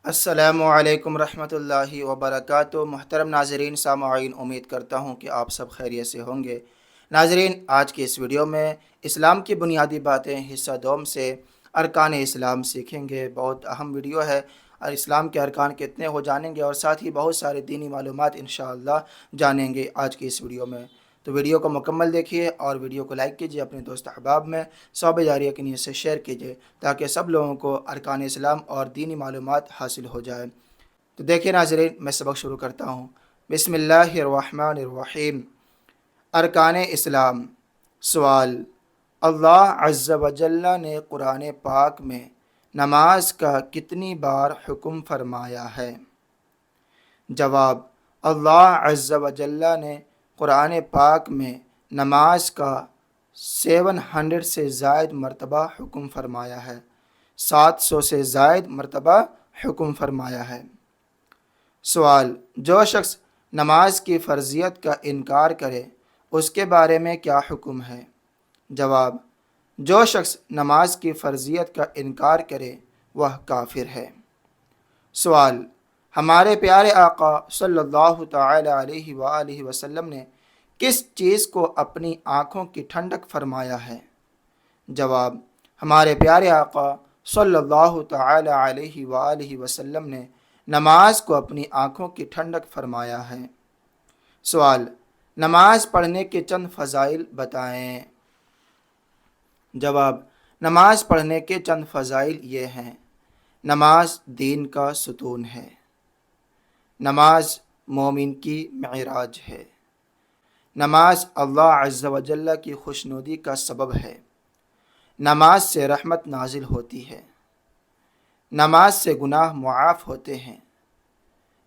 السلام علیکم رحمۃ اللہ وبرکاتہ۔ محترم ناظرین سامعین، امید کرتا ہوں کہ آپ سب خیریت سے ہوں گے۔ ناظرین، آج کی اس ویڈیو میں اسلام کی بنیادی باتیں حصہ دوم سے ارکان اسلام سیکھیں گے۔ بہت اہم ویڈیو ہے، اور اسلام کے ارکان کتنے ہو جانیں گے، اور ساتھ ہی بہت سارے دینی معلومات انشاءاللہ جانیں گے آج کی اس ویڈیو میں۔ تو ویڈیو کو مکمل دیکھیے اور ویڈیو کو لائک کیجیے، اپنے دوست احباب میں صوب جاریہ کی نیت سے شیئر کیجیے تاکہ سب لوگوں کو ارکان اسلام اور دینی معلومات حاصل ہو جائے۔ تو دیکھیں ناظرین، میں سبق شروع کرتا ہوں۔ بسم اللہ الرحمن الرحیم۔ ارکان اسلام۔ سوال: اللہ عز و جل نے قرآن پاک میں نماز کا کتنی بار حکم فرمایا ہے؟ جواب: اللہ عز و جل نے قرآن پاک میں نماز کا 700 سے زائد مرتبہ حکم فرمایا ہے، 700 سے زائد مرتبہ حکم فرمایا ہے۔ سوال: جو شخص نماز کی فرضیت کا انکار کرے اس کے بارے میں کیا حکم ہے؟ جواب: جو شخص نماز کی فرضیت کا انکار کرے وہ کافر ہے۔ سوال: ہمارے پیارے آقا صلی اللہ تعالی علیہ وآلہ وسلم نے کس چیز کو اپنی آنکھوں کی ٹھنڈک فرمایا ہے؟ جواب: ہمارے پیارے آقا صلی اللہ تعالی علیہ وآلہ وسلم نے نماز کو اپنی آنکھوں کی ٹھنڈک فرمایا ہے۔ سوال: نماز پڑھنے کے چند فضائل بتائیں۔ جواب: نماز پڑھنے کے چند فضائل یہ ہیں: نماز دین کا ستون ہے، نماز مومن کی معراج ہے، نماز اللہ عز و جل کی خوشنودی کا سبب ہے، نماز سے رحمت نازل ہوتی ہے، نماز سے گناہ معاف ہوتے ہیں،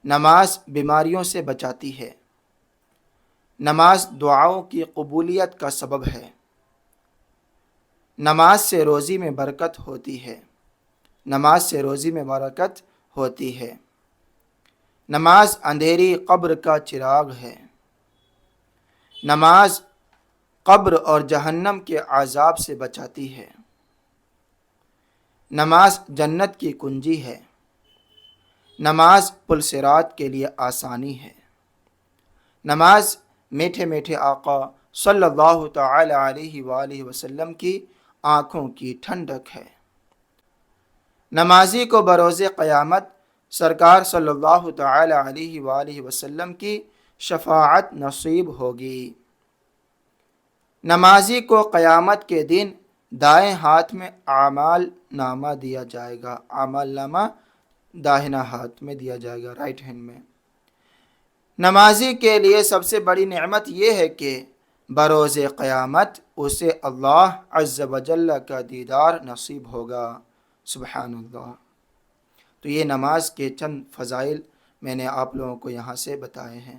نماز بیماریوں سے بچاتی ہے، نماز دعاؤں کی قبولیت کا سبب ہے، نماز سے روزی میں برکت ہوتی ہے، نماز سے روزی میں برکت ہوتی ہے، نماز اندھیری قبر کا چراغ ہے، نماز قبر اور جہنم کے عذاب سے بچاتی ہے، نماز جنت کی کنجی ہے، نماز پل صراط کے لیے آسانی ہے، نماز میٹھے میٹھے آقا صلی اللہ تعالی علیہ وآلہ وسلم کی آنکھوں کی ٹھنڈک ہے۔ نمازی کو بروز قیامت سرکار صلی اللہ تعالی علیہ وآلہ وسلم کی شفاعت نصیب ہوگی۔ نمازی کو قیامت کے دن دائیں ہاتھ میں اعمال نامہ دیا جائے گا، اعمال نامہ داہنا ہاتھ میں دیا جائے گا، رائٹ ہینڈ میں۔ نمازی کے لیے سب سے بڑی نعمت یہ ہے کہ بروز قیامت اسے اللہ عز و جل کا دیدار نصیب ہوگا۔ سبحان اللہ۔ تو یہ نماز کے چند فضائل میں نے آپ لوگوں کو یہاں سے بتائے ہیں،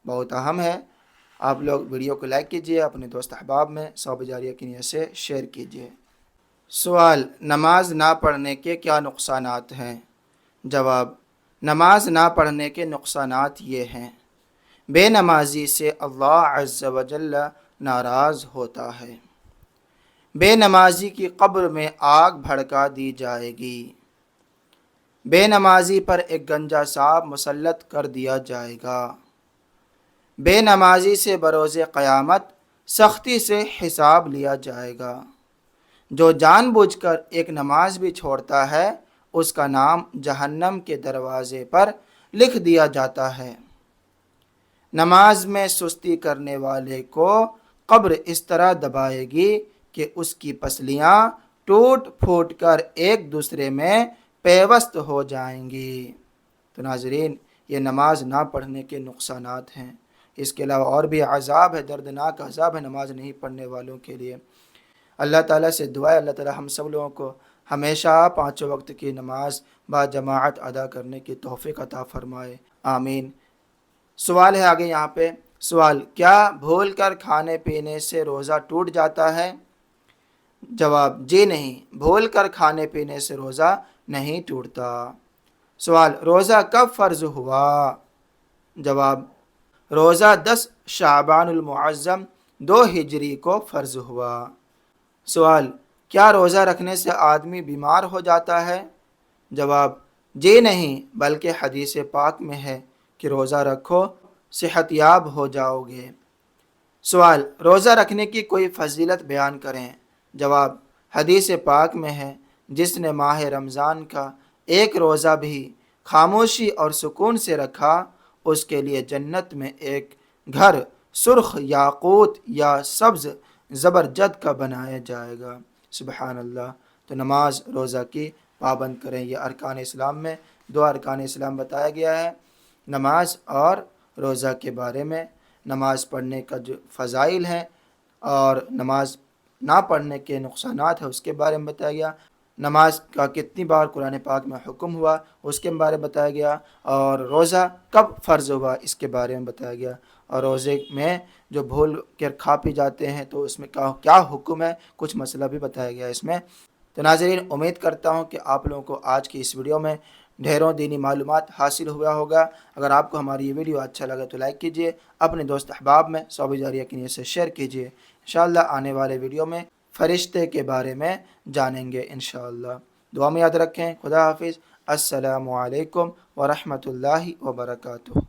بہت اہم ہے۔ آپ لوگ ویڈیو کو لائک کیجئے، اپنے دوست احباب میں صوب جاریہ کی نیت سے شیئر کیجئے۔ سوال: نماز نہ پڑھنے کے کیا نقصانات ہیں؟ جواب: نماز نہ پڑھنے کے نقصانات یہ ہیں: بے نمازی سے اللہ عز و جل ناراض ہوتا ہے، بے نمازی کی قبر میں آگ بھڑکا دی جائے گی، بے نمازی پر ایک گنجا سانپ مسلط کر دیا جائے گا، بے نمازی سے بروز قیامت سختی سے حساب لیا جائے گا، جو جان بوجھ کر ایک نماز بھی چھوڑتا ہے اس کا نام جہنم کے دروازے پر لکھ دیا جاتا ہے، نماز میں سستی کرنے والے کو قبر اس طرح دبائے گی کہ اس کی پسلیاں ٹوٹ پھوٹ کر ایک دوسرے میں پیوست ہو جائیں گی۔ تو ناظرین، یہ نماز نہ پڑھنے کے نقصانات ہیں۔ اس کے علاوہ اور بھی عذاب ہے، دردناک عذاب ہے نماز نہیں پڑھنے والوں کے لیے۔ اللہ تعالیٰ سے دعا ہے اللہ تعالیٰ ہم سب لوگوں کو ہمیشہ 5 وقت کی نماز با جماعت ادا کرنے کی توفیق عطا فرمائے، آمین۔ سوال ہے آگے یہاں پہ، سوال: کیا بھول کر کھانے پینے سے روزہ ٹوٹ جاتا ہے؟ جواب: جی نہیں، بھول کر کھانے پینے سے روزہ نہیں ٹوٹتا۔ سوال: روزہ کب فرض ہوا؟ جواب: روزہ 10 شعبان المعظم 2 ہجری کو فرض ہوا۔ سوال: کیا روزہ رکھنے سے آدمی بیمار ہو جاتا ہے؟ جواب: جی نہیں، بلکہ حدیث پاک میں ہے کہ روزہ رکھو صحت یاب ہو جاؤ گے۔ سوال: روزہ رکھنے کی کوئی فضیلت بیان کریں۔ جواب: حدیث پاک میں ہے جس نے ماہ رمضان کا ایک روزہ بھی خاموشی اور سکون سے رکھا، اس کے لیے جنت میں ایک گھر سرخ یاقوت یا سبز زبرجد کا بنایا جائے گا۔ سبحان اللہ۔ تو نماز روزہ کی پابند کریں۔ یہ ارکان اسلام میں دو ارکان اسلام بتایا گیا ہے، نماز اور روزہ کے بارے میں۔ نماز پڑھنے کا جو فضائل ہیں اور نماز نہ پڑھنے کے نقصانات ہیں اس کے بارے میں بتایا گیا، نماز کا کتنی بار قرآن پاک میں حکم ہوا اس کے بارے میں بتایا گیا، اور روزہ کب فرض ہوا اس کے بارے میں بتایا گیا، اور روزے میں جو بھول کر کھا پی جاتے ہیں تو اس میں کیا حکم ہے، کچھ مسئلہ بھی بتایا گیا اس میں۔ تو ناظرین، امید کرتا ہوں کہ آپ لوگوں کو آج کی اس ویڈیو میں ڈھیروں دینی معلومات حاصل ہوا ہوگا۔ اگر آپ کو ہماری یہ ویڈیو اچھا لگا تو لائک کیجئے، اپنے دوست احباب میں ثواب جاریہ کی نیت سے شیئر کیجئے۔ انشاءاللہ آنے والے ویڈیو میں فرشتے کے بارے میں جانیں گے انشاءاللہ۔ دعا میں یاد رکھیں۔ خدا حافظ۔ السلام علیکم ورحمۃ اللہ وبرکاتہ۔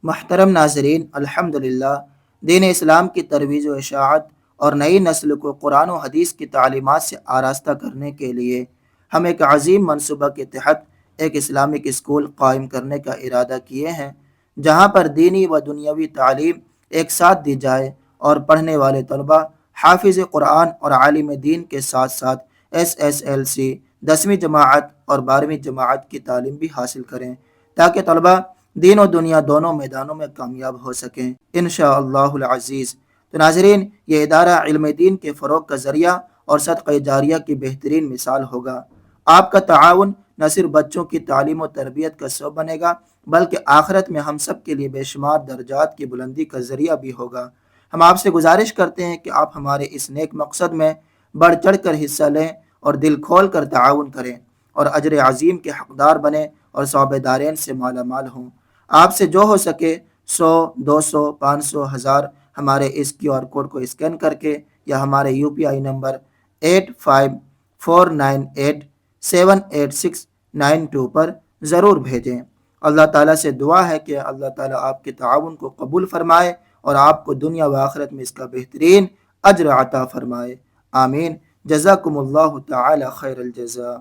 محترم ناظرین، الحمدللہ دین اسلام کی ترویج و اشاعت اور نئی نسل کو قرآن و حدیث کی تعلیمات سے آراستہ کرنے کے لیے ہم ایک عظیم منصوبہ کے تحت ایک اسلامک اسکول قائم کرنے کا ارادہ کیے ہیں، جہاں پر دینی و دنیاوی تعلیم ایک ساتھ دی جائے اور پڑھنے والے طلبہ حافظ قرآن اور عالم دین کے ساتھ ساتھ SSLC 10ویں جماعت اور 12ویں جماعت کی تعلیم بھی حاصل کریں، تاکہ طلبہ دین و دنیا دونوں میدانوں میں کامیاب ہو سکیں انشاءاللہ العزیز۔ تو ناظرین، یہ ادارہ علم دین کے فروغ کا ذریعہ اور صدقہ جاریہ کی بہترین مثال ہوگا۔ آپ کا تعاون نہ صرف بچوں کی تعلیم و تربیت کا سبب بنے گا، بلکہ آخرت میں ہم سب کے لیے بے شمار درجات کی بلندی کا ذریعہ بھی ہوگا۔ ہم آپ سے گزارش کرتے ہیں کہ آپ ہمارے اس نیک مقصد میں بڑھ چڑھ کر حصہ لیں اور دل کھول کر تعاون کریں اور اجر عظیم کے حقدار بنیں اور ثواب دارین سے مالا مال ہوں۔ آپ سے جو ہو سکے 100، 200، 500، 1000 ہمارے اس QR کوڈ کو اسکین کر کے یا ہمارے UPI نمبر 8549878692 پر ضرور بھیجیں۔ اللہ تعالیٰ سے دعا ہے کہ اللہ تعالیٰ آپ کے تعاون کو قبول فرمائے اور آپ کو دنیا و آخرت میں اس کا بہترین اجر عطا فرمائے۔ آمین۔ جزاکم اللہ تعالی خیر الجزا۔